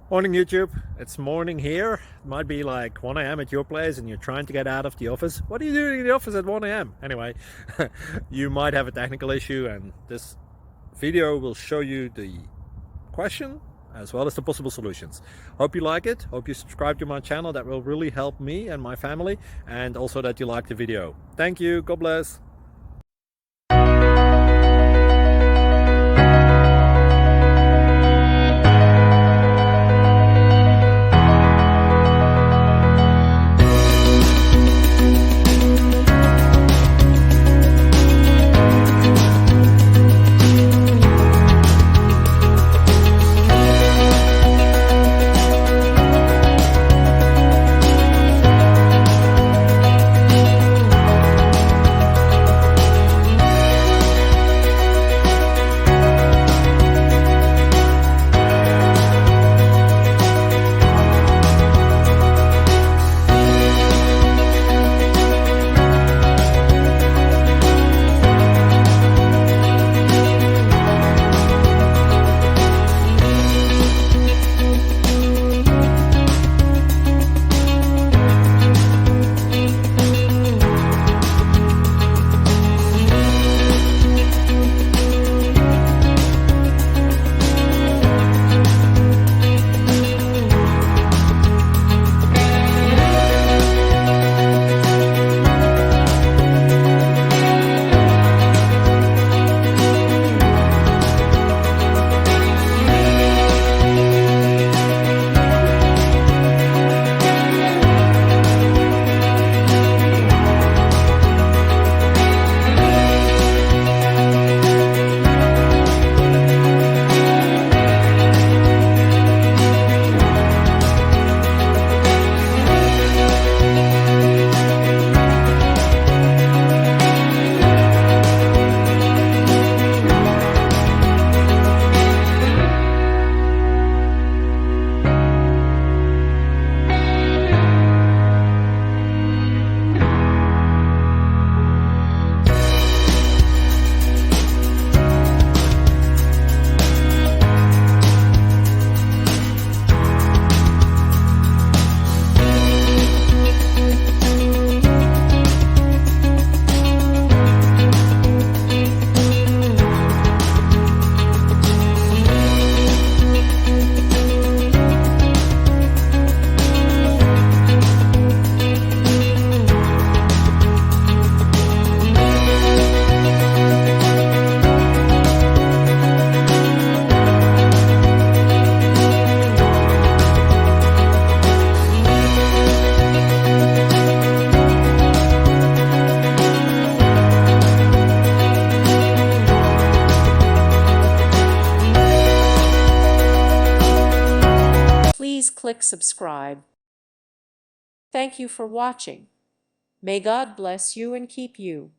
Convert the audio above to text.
Morning YouTube, it's morning here. It might be like 1 a.m. at your place and you're trying to get out of the office. What are you doing in the office at 1 a.m.? Anyway, you might have a technical issue and this video will show you the question as well as the possible solutions. Hope you like it, hope you subscribe to my channel. That will really help me and my family, and also that you like the video. Thank you, God bless. Please click subscribe. Thank you for watching. May God bless you and keep you.